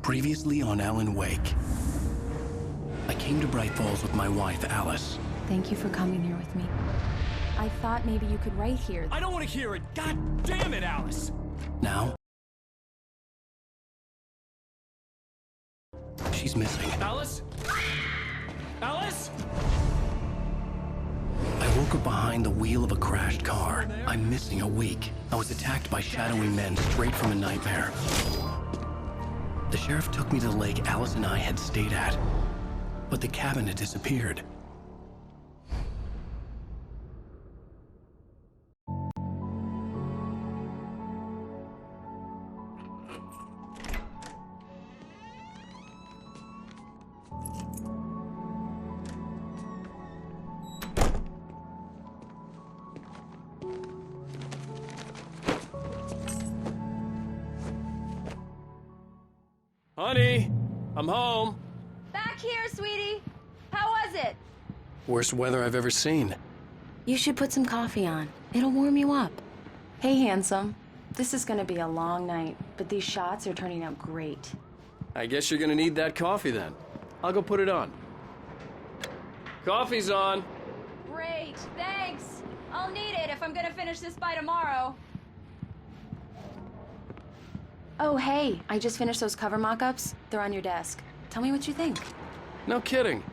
Previously on Alan Wake. I came to Bright Falls with my wife, Alice. Thank you for coming here with me. I thought maybe you could write here. I don't want to hear it! God damn it, Alice! Now, she's missing. Alice? Alice? I woke up behind the wheel of a crashed car. I'm missing a week. I was attacked by shadowy men straight from a nightmare. The sheriff took me to the lake Alice and I had stayed at, but the cabin had disappeared. Honey, I'm home. Back here, sweetie. How was it? Worst weather I've ever seen. You should put some coffee on. It'll warm you up. Hey, handsome. This is gonna be a long night, but these shots are turning out great. I guess you're gonna need that coffee then. I'll go put it on. Coffee's on. Great, thanks. I'll need it if I'm gonna finish this by tomorrow. Oh, hey, I just finished those cover mock-ups. They're on your desk. Tell me what you think. No kidding.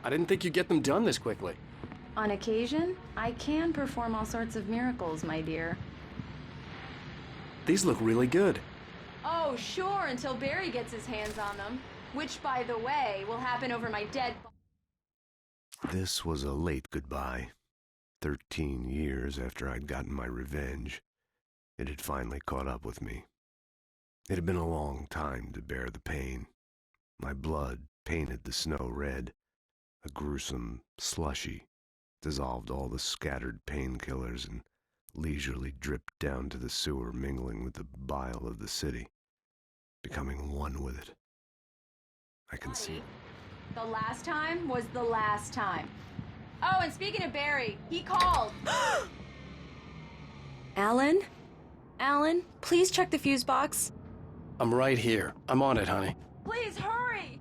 I didn't think you'd get them done this quickly. On occasion, I can perform all sorts of miracles, my dear. These look really good. Oh, sure, until Barry gets his hands on them. Which, by the way, will happen over my dead... This was a late goodbye. 13 years after I'd gotten my revenge, it had finally caught up with me. It had been a long time to bear the pain. My blood painted the snow red. A gruesome slushy dissolved all the scattered painkillers and leisurely dripped down to the sewer, mingling with the bile of the city, becoming one with it. I can see. The last time was the last time. Oh, and speaking of Barry, he called. Alan? Alan, please check the fuse box. I'm right here. I'm on it, honey. Please hurry!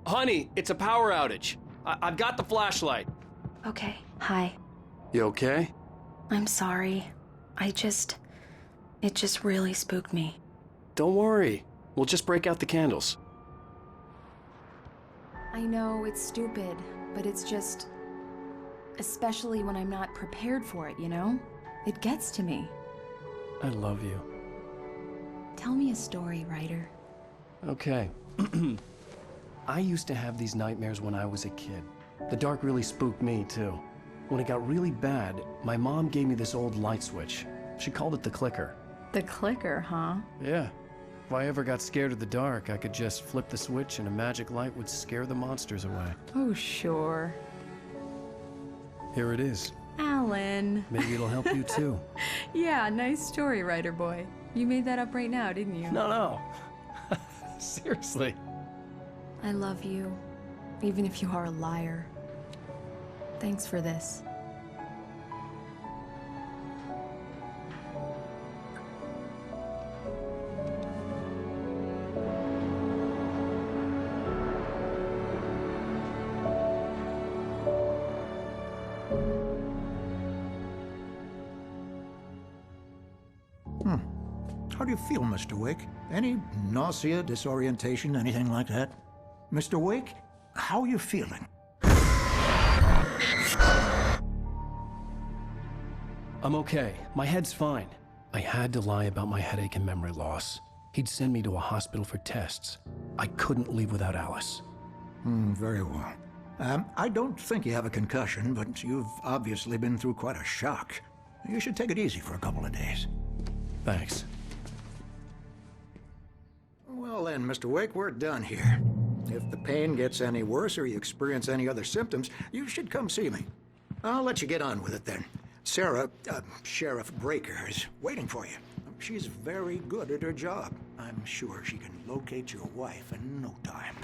Honey, it's a power outage. I've got the flashlight. Okay, hi. You okay? I'm sorry. It just really spooked me. Don't worry. We'll just break out the candles. I know it's stupid, but it's just... especially when I'm not prepared for it, you know? It gets to me. I love you. Tell me a story, writer. Okay. I used to have these nightmares when I was a kid. The dark really spooked me, too. When it got really bad, my mom gave me this old light switch. She called it the clicker. The clicker, huh? Yeah. If I ever got scared of the dark, I could just flip the switch and a magic light would scare the monsters away. Oh, sure. Here it is. Alan. Maybe it'll help you, too. Yeah, nice story, writer boy. You made that up right now, didn't you? No. Seriously. I love you, even if you are a liar. Thanks for this. How do you feel, Mr. Wake? Any nausea, disorientation, anything like that? Mr. Wake, how are you feeling? I'm okay. My head's fine. I had to lie about my headache and memory loss. He'd send me to a hospital for tests. I couldn't leave without Alice. Very well. I don't think you have a concussion, but you've obviously been through quite a shock. You should take it easy for a couple of days. Thanks. Well then, Mr. Wake, we're done here. If the pain gets any worse or you experience any other symptoms, you should come see me. I'll let you get on with it then. Sarah, Sheriff Breaker, is waiting for you. She's very good at her job. I'm sure she can locate your wife in no time.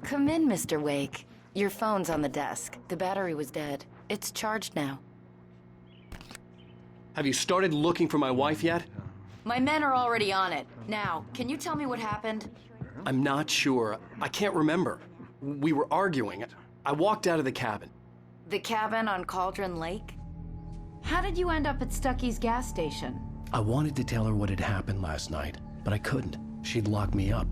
Come in, Mr. Wake. Your phone's on the desk. The battery was dead. It's charged now. Have you started looking for my wife yet? My men are already on it. Now, can you tell me what happened? I'm not sure. I can't remember. We were arguing. I walked out of the cabin. The cabin on Cauldron Lake? How did you end up at Stucky's gas station? I wanted to tell her what had happened last night, but I couldn't. She'd lock me up.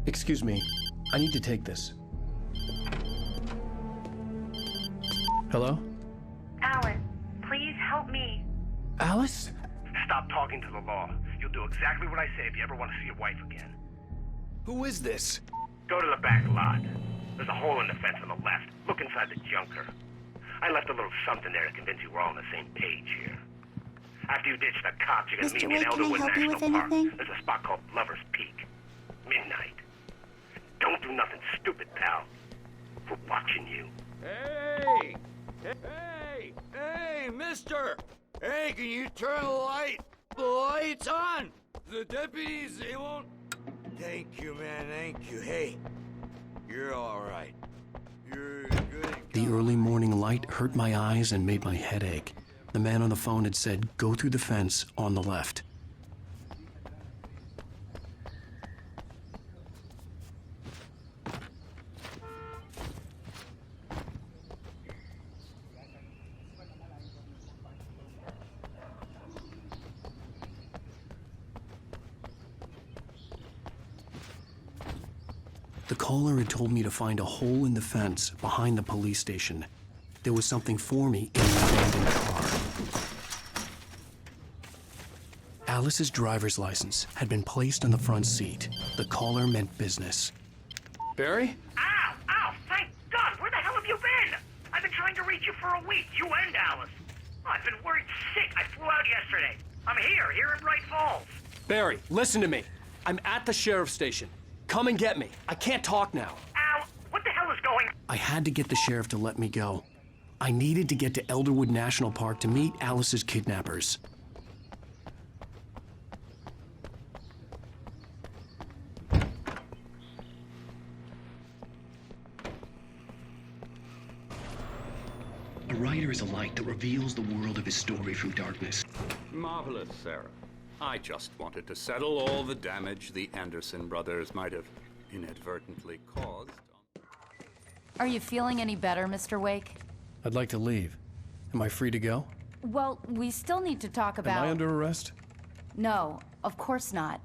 Excuse me. I need to take this. Hello? Alice, please help me. Alice? Stop talking to the law. You'll do exactly what I say if you ever want to see your wife again. Who is this? Go to the back lot. There's a hole in the fence on the left. Look inside the junker. I left a little something there to convince you we're all on the same page here. After you ditch the cops, you're gonna meet me in Elderwood National Park. There's a spot called Lover's Peak. Midnight. Don't do nothing stupid, pal. We're watching you. Hey! Hey, mister! Hey, can you turn the light? The light's on! The deputies, they won't... Thank you, man, thank you. Hey, you're all right. You're good. The early morning light hurt my eyes and made my head ache. The man on the phone had said, go through the fence on the left. The caller had told me to find a hole in the fence behind the police station. There was something for me in the abandoned car. Alice's driver's license had been placed on the front seat. The caller meant business. Barry? Ow! Ow! Thank God! Where the hell have you been? I've been trying to reach you for a week, you and Alice. Oh, I've been worried sick. I flew out yesterday. I'm here in Bright Falls. Barry, listen to me. I'm at the sheriff's station. Come and get me. I can't talk now. Ow! What the hell is going... I had to get the sheriff to let me go. I needed to get to Elderwood National Park to meet Alice's kidnappers. A writer is a light that reveals the world of his story from darkness. Marvelous, Sarah. I just wanted to settle all the damage the Anderson brothers might have inadvertently caused. Are you feeling any better, Mr. Wake? I'd like to leave. Am I free to go? Well, we still need to talk about... Am I under arrest? No, of course not.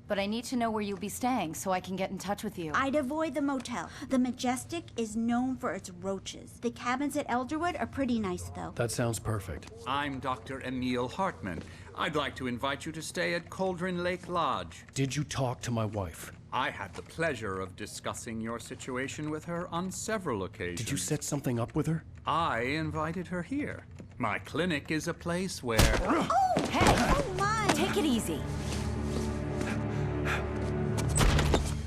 But I need to know where you'll be staying so I can get in touch with you. I'd avoid the motel. The Majestic is known for its roaches. The cabins at Elderwood are pretty nice, though. That sounds perfect. I'm Dr. Emil Hartman. I'd like to invite you to stay at Cauldron Lake Lodge. Did you talk to my wife? I had the pleasure of discussing your situation with her on several occasions. Did you set something up with her? I invited her here. My clinic is a place where... Oh! Hey! Oh, my! Take it easy.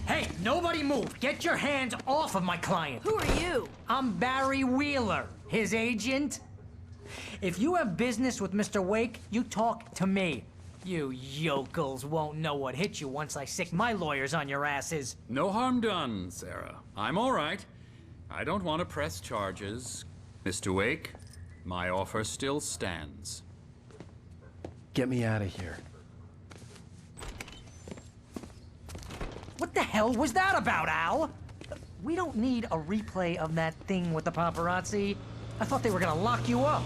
Hey, nobody move! Get your hands off of my client! Who are you? I'm Barry Wheeler, his agent. If you have business with Mr. Wake, you talk to me. You yokels won't know what hit you once I sick my lawyers on your asses. No harm done, Sarah. I'm all right. I don't want to press charges. Mr. Wake, my offer still stands. Get me out of here. What the hell was that about, Al? We don't need a replay of that thing with the paparazzi. I thought they were gonna lock you up.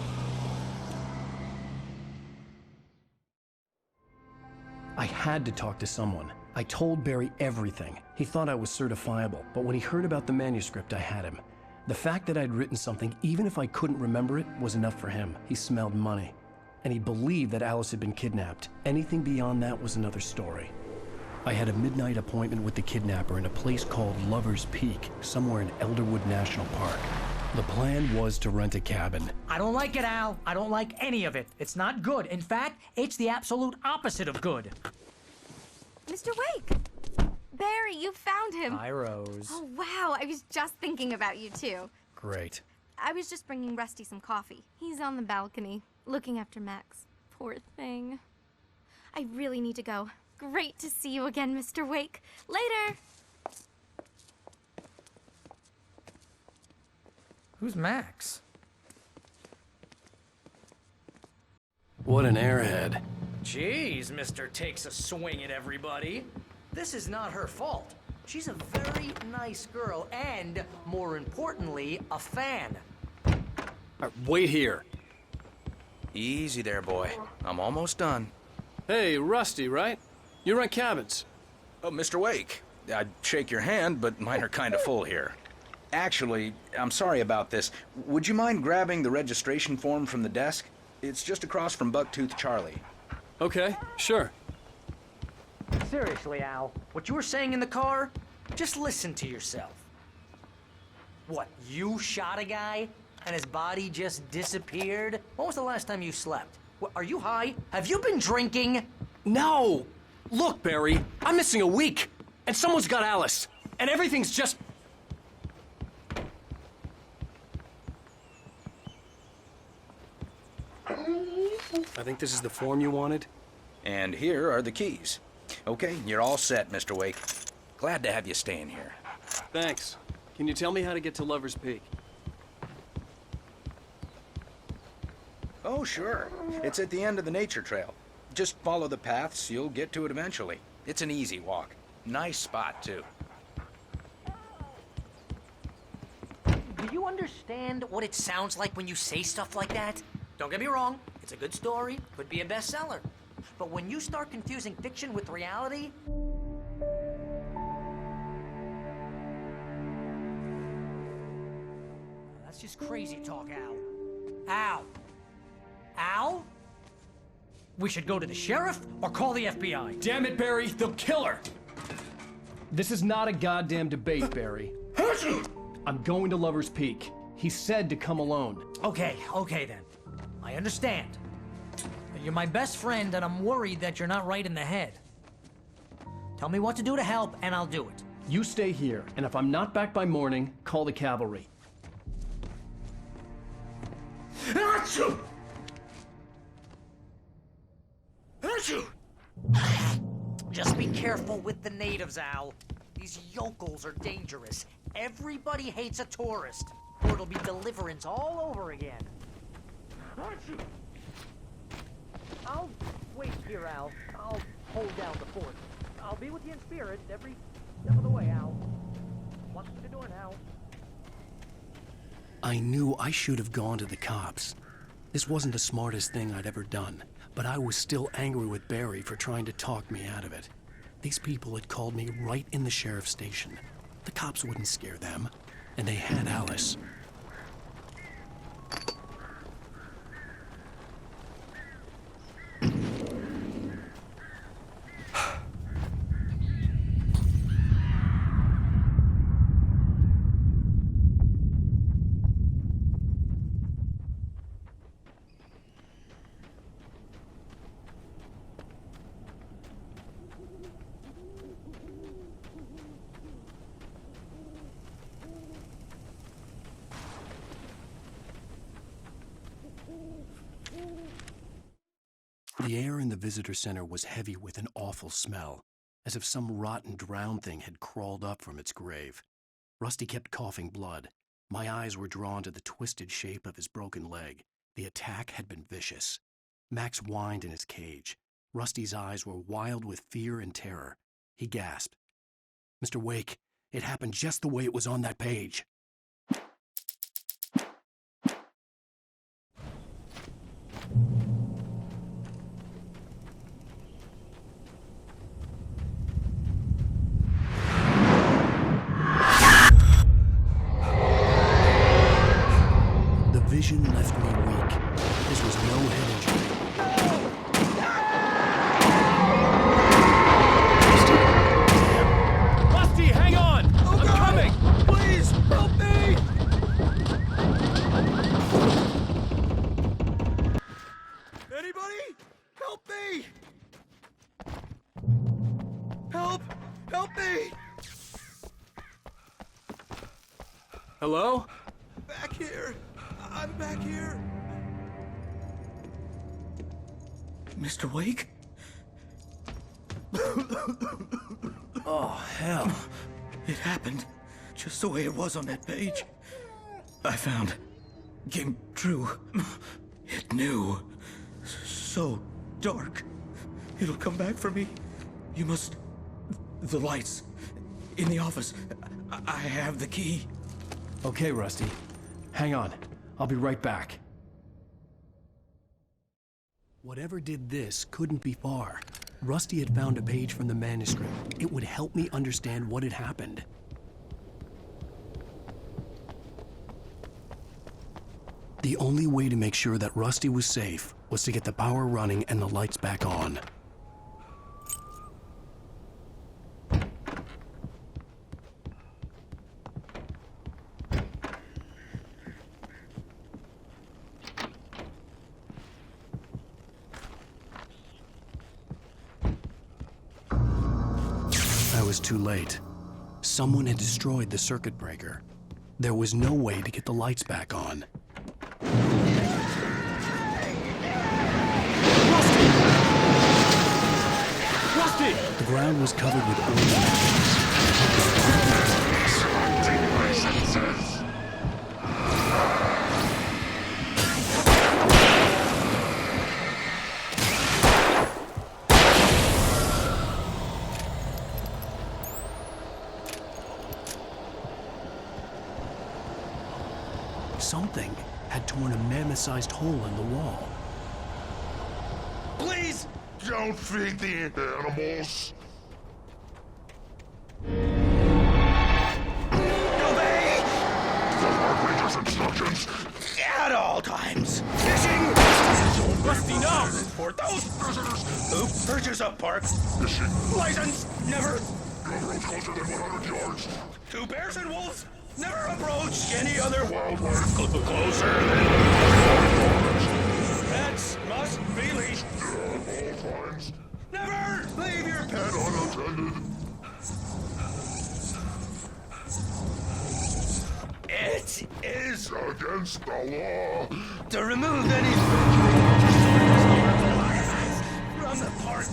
I had to talk to someone. I told Barry everything. He thought I was certifiable, but when he heard about the manuscript, I had him. The fact that I'd written something, even if I couldn't remember it, was enough for him. He smelled money. And he believed that Alice had been kidnapped. Anything beyond that was another story. I had a midnight appointment with the kidnapper in a place called Lover's Peak, somewhere in Elderwood National Park. The plan was to rent a cabin. I don't like it, Al. I don't like any of it. It's not good. In fact, it's the absolute opposite of good. Mr. Wake! Barry, you found him. Hi, Rose. Oh, wow. I was just thinking about you, too. Great. I was just bringing Rusty some coffee. He's on the balcony, looking after Max. Poor thing. I really need to go. Great to see you again, Mr. Wake. Later! Who's Max? What an airhead. Jeez, Mr. Takes a swing at everybody. This is not her fault. She's a very nice girl and, more importantly, a fan. All right, wait here. Easy there, boy. I'm almost done. Hey, Rusty, right? You rent cabins. Oh, Mr. Wake. I'd shake your hand, but mine are kind of full here. Actually, I'm sorry about this. Would you mind grabbing the registration form from the desk? It's just across from Bucktooth Charlie. Okay, sure. Seriously, Al, what you were saying in the car? Just listen to yourself. What, you shot a guy and his body just disappeared? When was the last time you slept? What, are you high? Have you been drinking? No! Look, Barry, I'm missing a week, and someone's got Alice, and everything's just... I think this is the form you wanted. And here are the keys. Okay, you're all set, Mr. Wake. Glad to have you staying here. Thanks. Can you tell me how to get to Lover's Peak? Oh, sure. It's at the end of the nature trail. Just follow the paths, you'll get to it eventually. It's an easy walk. Nice spot, too. Do you understand what it sounds like when you say stuff like that? Don't get me wrong, it's a good story, could be a bestseller. But when you start confusing fiction with reality... That's just crazy talk, Al. Al! Al? We should go to the sheriff or call the FBI. Damn it, Barry, they'll kill her! This is not a goddamn debate, Barry. I'm going to Lover's Peak. He said to come alone. Okay then. I understand. You're my best friend, and I'm worried that you're not right in the head. Tell me what to do to help, and I'll do it. You stay here, and if I'm not back by morning, call the cavalry. Achoo! Achoo! Just be careful with the natives, Al. These yokels are dangerous. Everybody hates a tourist, or it'll be deliverance all over again. Achoo! I'll wait here, Al. I'll hold down the fort. I'll be with you in spirit every step of the way, Al. Watch what you're doing, Al. I knew I should have gone to the cops. This wasn't the smartest thing I'd ever done, but I was still angry with Barry for trying to talk me out of it. These people had called me right in the sheriff's station. The cops wouldn't scare them, and they had Alice. The air in the visitor center was heavy with an awful smell, as if some rotten drowned thing had crawled up from its grave. Rusty kept coughing blood. My eyes were drawn to the twisted shape of his broken leg. The attack had been vicious. Max whined in his cage. Rusty's eyes were wild with fear and terror. He gasped. "Mr. Wake, it happened just the way it was on that page." Vision left me weak. This was no head injury. Rusty, hang on! Oh, I'm coming! Please, help me! Anybody? Help me! Help! Help me! Hello? Back here! I'm back here! Mr. Wake? Oh, hell. It happened just the way it was on that page. I found came true. It knew. So dark. It'll come back for me. You must... The lights. In the office. I have the key. Okay, Rusty. Hang on. I'll be right back. Whatever did this couldn't be far. Rusty had found a page from the manuscript. It would help me understand what had happened. The only way to make sure that Rusty was safe was to get the power running and the lights back on. I was too late. Someone had destroyed the circuit breaker. There was no way to get the lights back on. Rusty! The ground was covered with oil matches. Something had torn a mammoth-sized hole in the wall. Please! Don't feed the animals! Obey! The Park Ranger's instructions! At all times! Fishing! Rusty, no! Porthos! Visitors! Who perches up, Park? Fishing! License! Never! No approach closer than 100 yards! Two bears and wolves! Never approach any other wildlife closer than pets must be leashed. At all times. Never leave your Pet unattended. It is against the law to remove any from the park.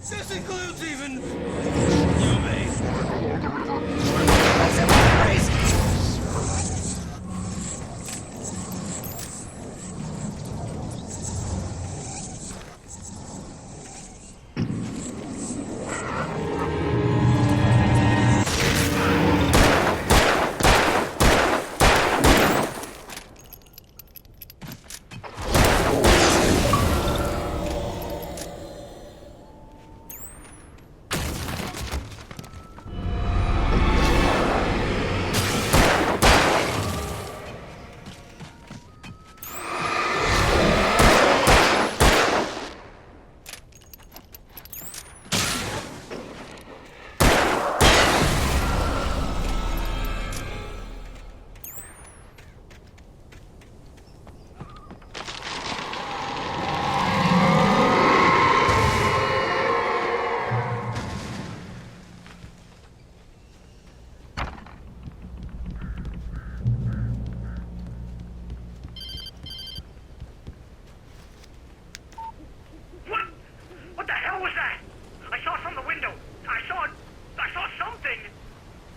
This includes even you, May. Along the river.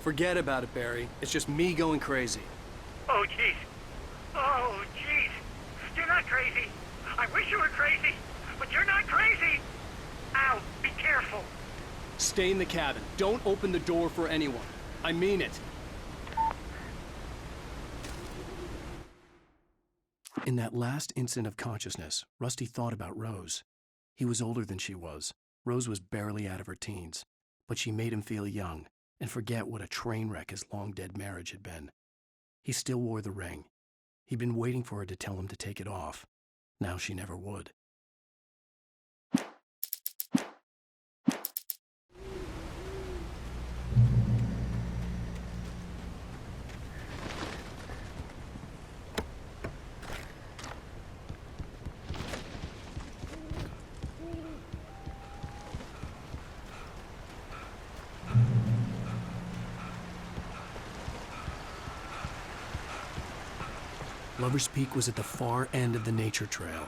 Forget about it, Barry. It's just me going crazy. Oh, jeez. Oh, jeez. You're not crazy. I wish you were crazy, but you're not crazy. Ow, be careful. Stay in the cabin. Don't open the door for anyone. I mean it. In that last instant of consciousness, Rusty thought about Rose. He was older than she was. Rose was barely out of her teens, but she made him feel young and forget what a train wreck his long-dead marriage had been. He still wore the ring. He'd been waiting for her to tell him to take it off. Now she never would. Lover's Peak was at the far end of the nature trail.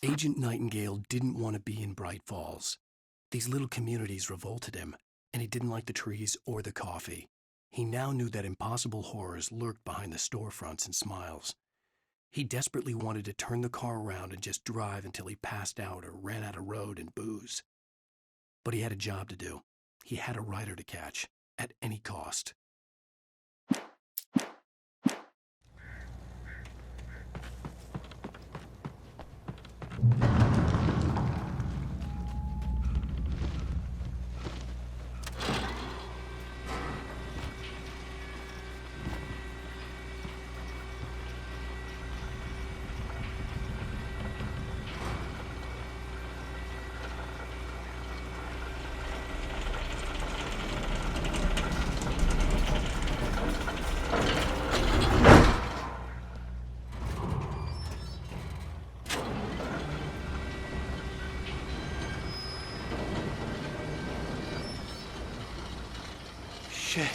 Agent Nightingale didn't want to be in Bright Falls. These little communities revolted him, and he didn't like the trees or the coffee. He now knew that impossible horrors lurked behind the storefronts and smiles. He desperately wanted to turn the car around and just drive until he passed out or ran out of road and booze. But he had a job to do. He had a rider to catch, at any cost. Shit.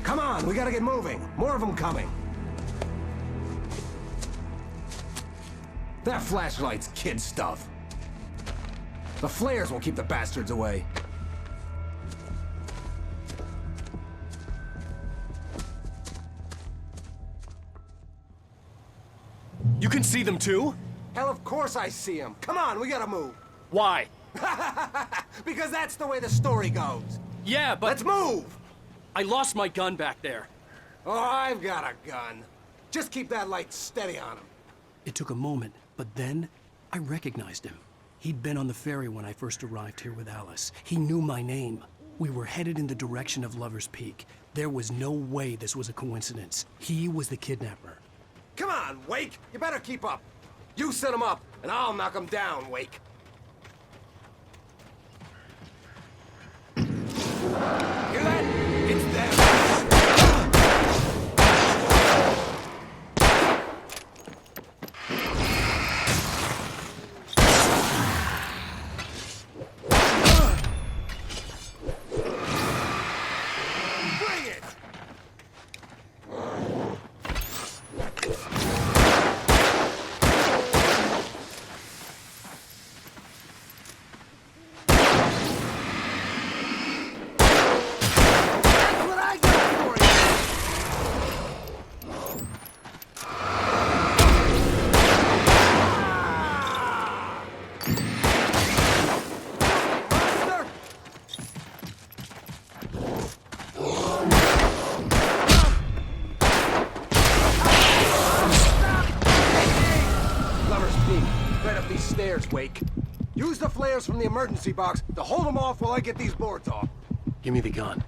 Come on, we gotta get moving. More of them coming. That flashlight's kid stuff. The flares will keep the bastards away. You can see them too? Hell, of course I see them. Come on, we gotta move. Why? Because that's the way the story goes. Yeah, but... Let's move! I lost my gun back there. Oh, I've got a gun. Just keep that light steady on him. It took a moment, but then I recognized him. He'd been on the ferry when I first arrived here with Alice. He knew my name. We were headed in the direction of Lover's Peak. There was no way this was a coincidence. He was the kidnapper. Come on, Wake! You better keep up. You set him up, and I'll knock him down, Wake. Hear that? It's them! Bring it! Wake. Use the flares from the emergency box to hold them off while I get these boards off. Give me the gun.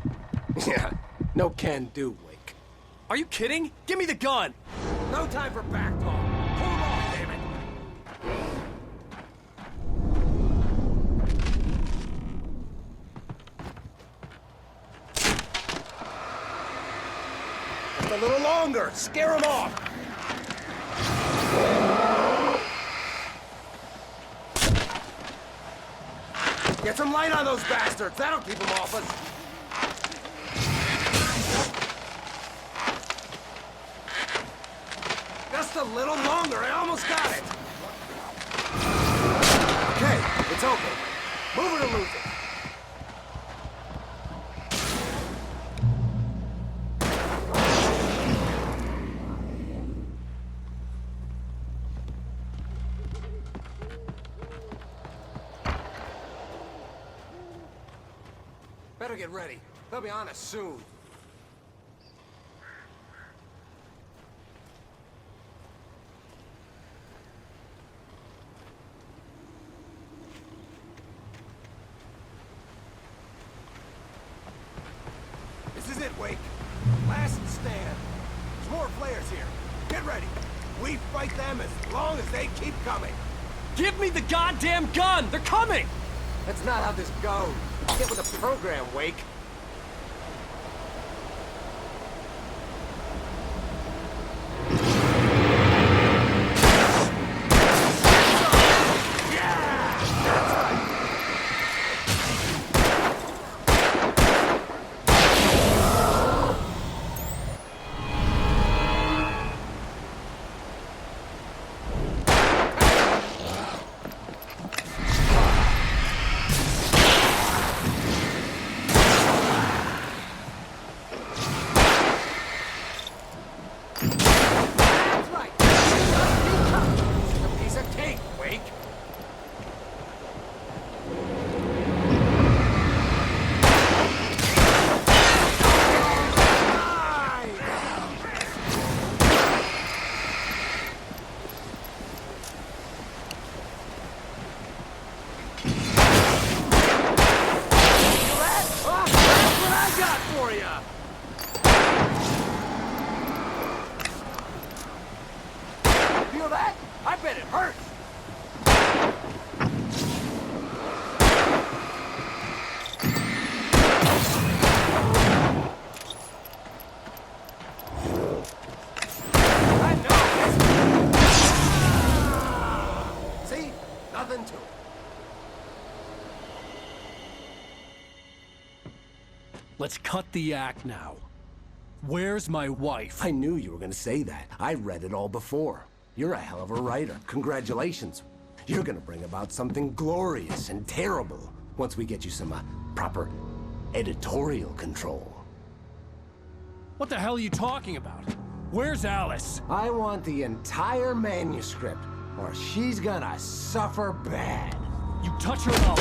Yeah, no can do, Wake. Are you kidding? Give me the gun! No time for back talk. Pull them off, damn it! Just a little longer. Scare them off. Get some light on those bastards. That'll keep them off us. Just a little longer. I almost got it. Okay, it's open. Move it or lose it. Better get ready. They'll be on us soon. This is it, Wake. Last stand. There's more here. Get ready. We fight them as long as they keep coming. Give me the goddamn gun! They're coming! That's not how this goes. Get with the program, Wake. Feel that? I bet it hurts. I know. See? Nothing to it. Let's cut the act now. Where's my wife? I knew you were gonna say that. I read it all before. You're a hell of a writer. Congratulations. You're gonna bring about something glorious and terrible once we get you some proper editorial control. What the hell are you talking about? Where's Alice? I want the entire manuscript, or she's gonna suffer bad. You touch her up.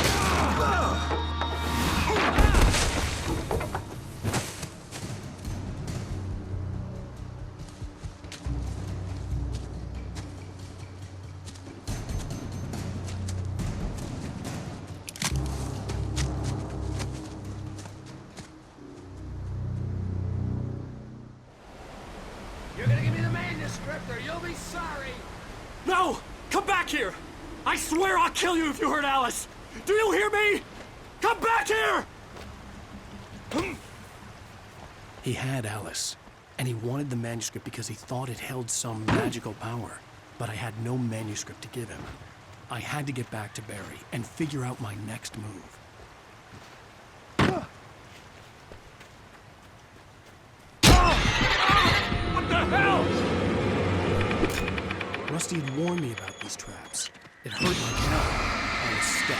You're gonna give me the manuscript, or you'll be sorry. No! Come back here! I swear I'll kill you if you hurt Alice! Do you hear me? Come back here! He had Alice, and he wanted the manuscript because he thought it held some magical power. But I had no manuscript to give him. I had to get back to Barry and figure out my next move. What the hell? Rusty had warned me about these traps. It hurt like hell. I was stuck.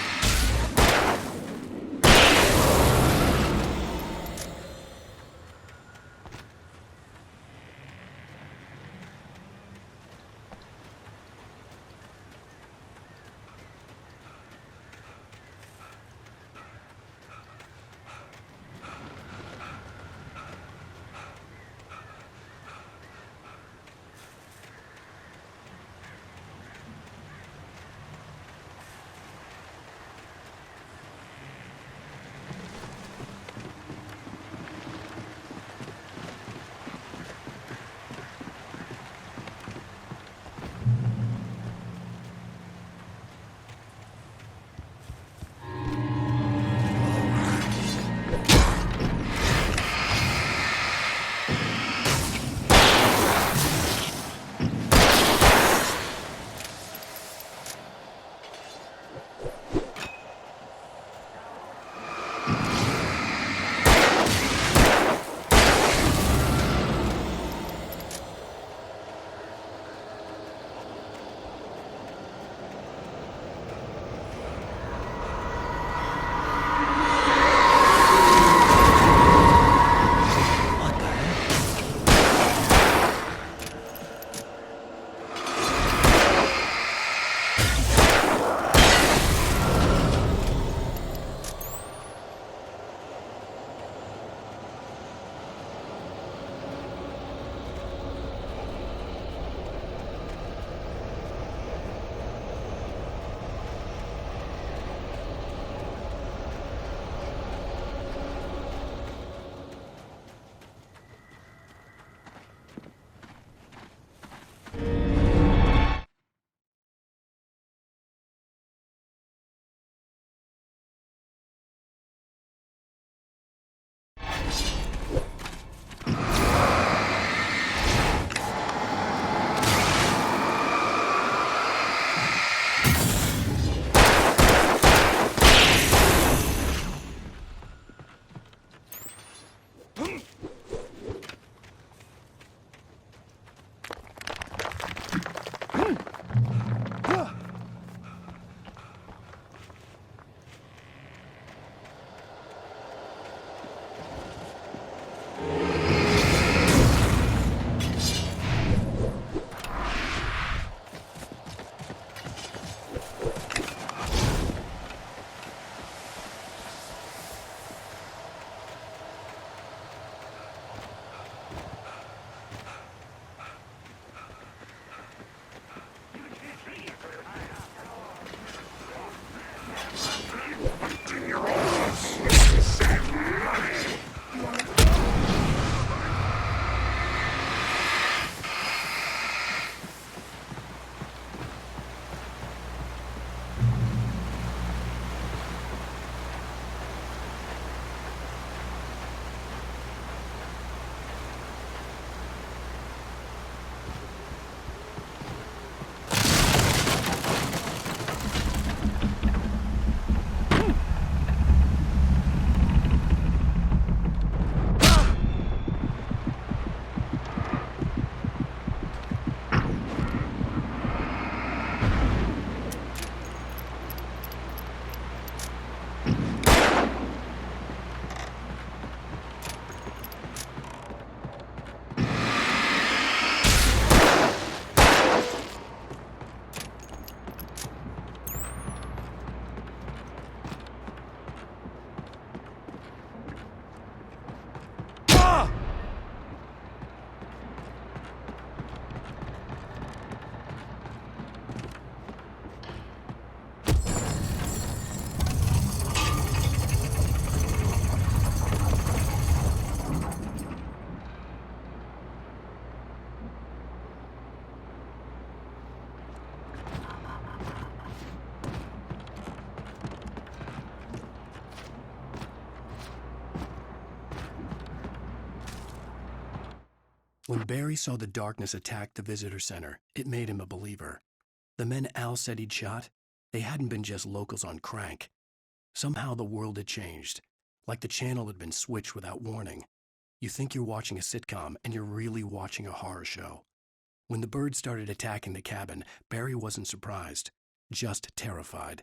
When Barry saw the darkness attack the visitor center, it made him a believer. The men Al said he'd shot, they hadn't been just locals on crank. Somehow the world had changed, like the channel had been switched without warning. You think you're watching a sitcom, and you're really watching a horror show. When the birds started attacking the cabin, Barry wasn't surprised, just terrified.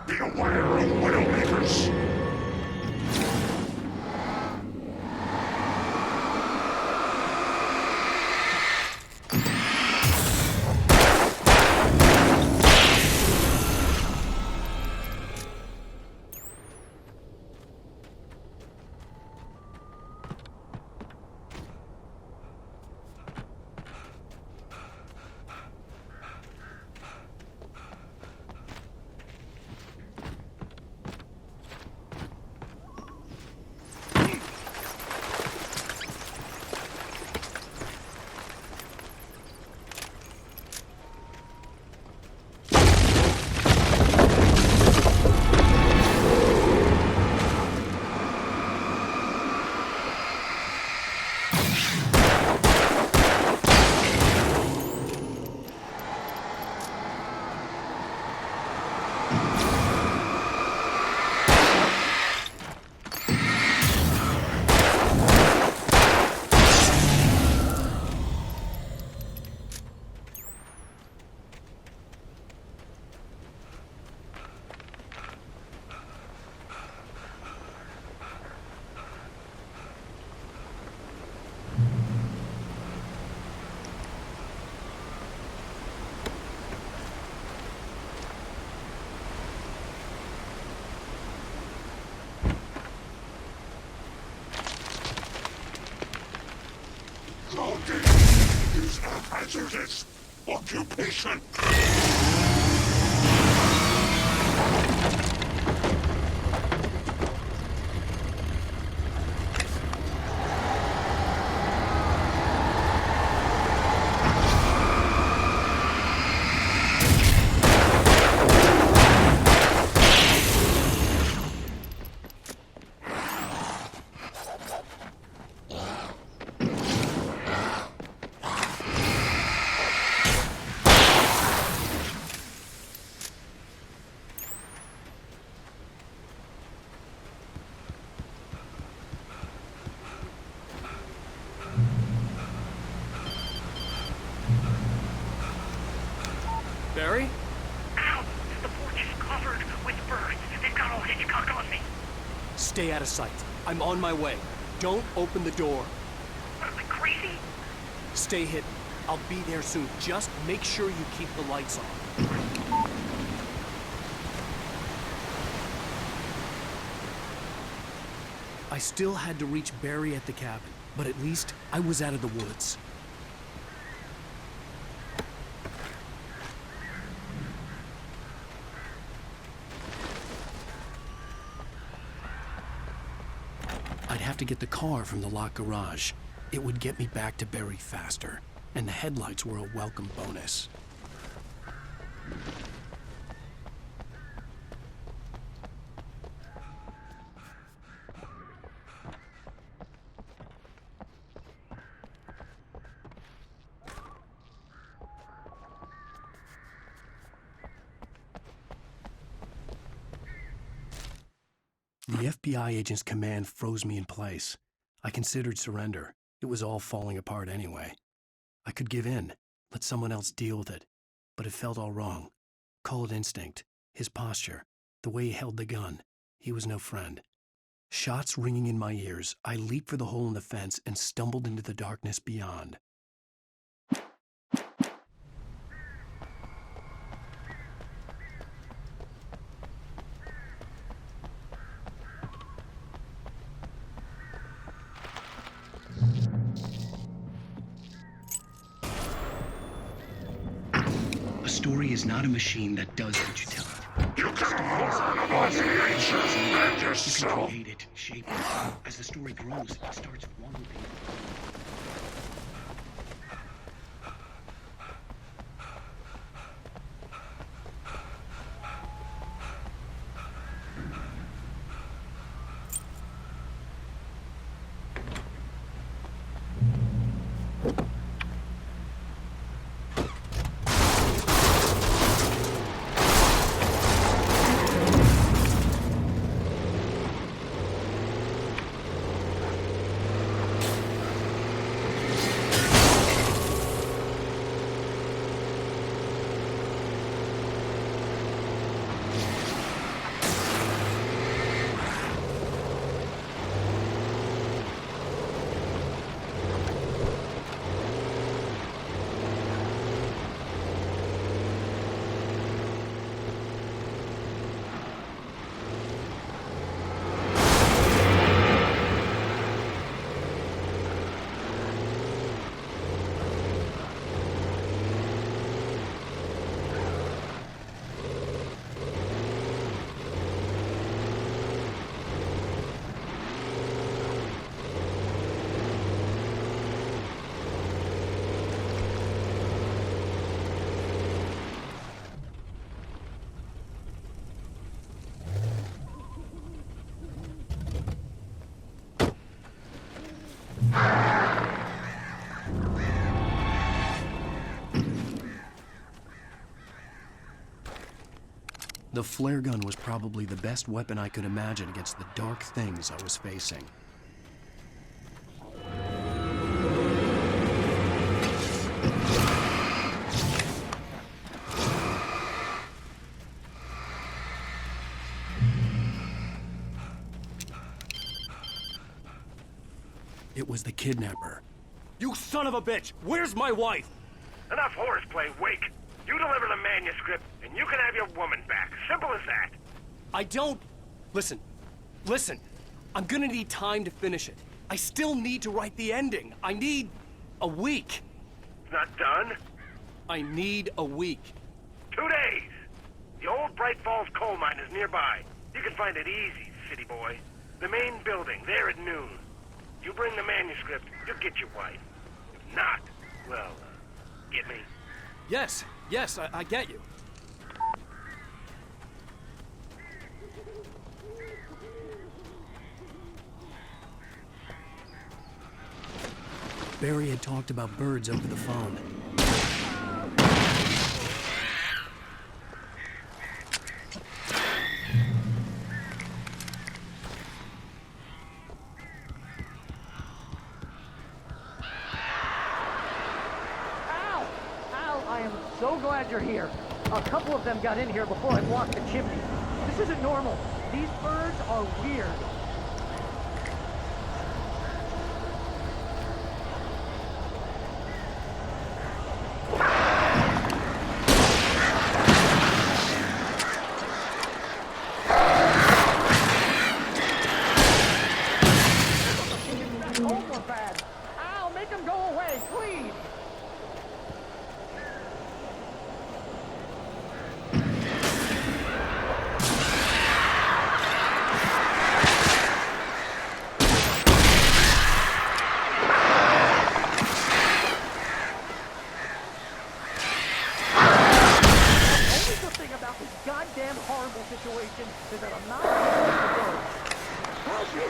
Beware of Widowmakers! Cloaking is a hazardous occupation. Barry? Ow! The porch is covered with birds. They've got all Hitchcock on me. Stay out of sight. I'm on my way. Don't open the door. What, am I crazy? Stay hidden. I'll be there soon. Just make sure you keep the lights on. I still had to reach Barry at the cabin, but at least I was out of the woods. I'd have to get the car from the locked garage. It would get me back to Barry faster, and the headlights were a welcome bonus. The FBI agent's command froze me in place. I considered surrender. It was all falling apart anyway. I could give in, let someone else deal with it, but it felt all wrong. Call it instinct, his posture, the way he held the gun. He was no friend. Shots ringing in my ears, I leaped for the hole in the fence and stumbled into the darkness beyond. A story is not a machine that does what you tell it. You can learn about the nature and yourself. You can create it, shape it. As the story grows, it starts forming things. The flare gun was probably the best weapon I could imagine against the dark things I was facing. It was the kidnapper. You son of a bitch! Where's my wife? Enough horseplay, Wake. You deliver the manuscript, and you can have your woman back. Simple as that. I don't... Listen. I'm gonna need time to finish it. I still need to write the ending. I need a week. It's not done? I need a week. 2 days. The old Bright Falls coal mine is nearby. You can find it easy, city boy. The main building, there at noon. You bring the manuscript, you'll get your wife. If not, well, get me? Yes, I get you. Barry had talked about birds over the phone. I am so glad you're here. A couple of them got in here before I blocked the chimney. This isn't normal. These birds are weird. Ultra bad. Ow, make them go away, please. Goddamn horrible situation is that I'm not able to go. Help me!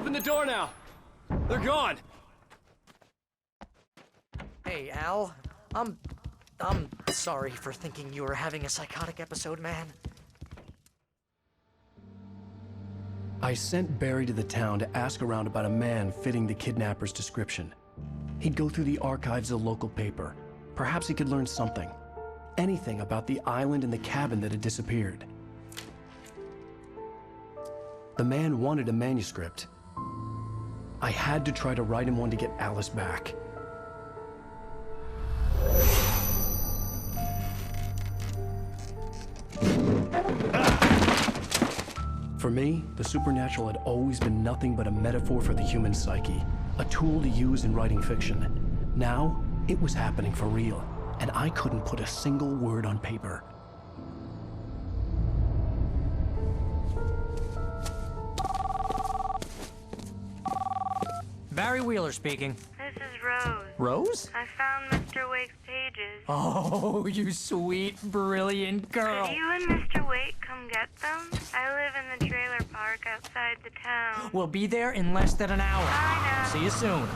Open the door now. They're gone. Hey, Al. I'm sorry for thinking you were having a psychotic episode, man. I sent Barry to the town to ask around about a man fitting the kidnapper's description. He'd go through the archives of the local paper. Perhaps he could learn something. Anything about the island and the cabin that had disappeared. The man wanted a manuscript. I had to try to write him one to get Alice back. For me, the supernatural had always been nothing but a metaphor for the human psyche, a tool to use in writing fiction. Now, it was happening for real, and I couldn't put a single word on paper. Barry Wheeler speaking. This is Rose. Rose? I found Mr. Wake's pages. Oh, you sweet, brilliant girl. Could you and Mr. Wake come get them? I live in the trailer park outside the town. We'll be there in less than an hour. Bye now. See you soon.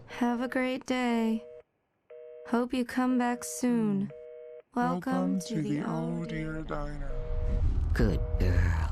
Have a great day. Hope you come back soon. Welcome to the Oh Dear Diner. Good girl.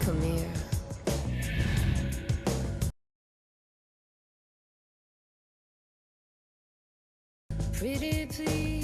Come here. Pretty please.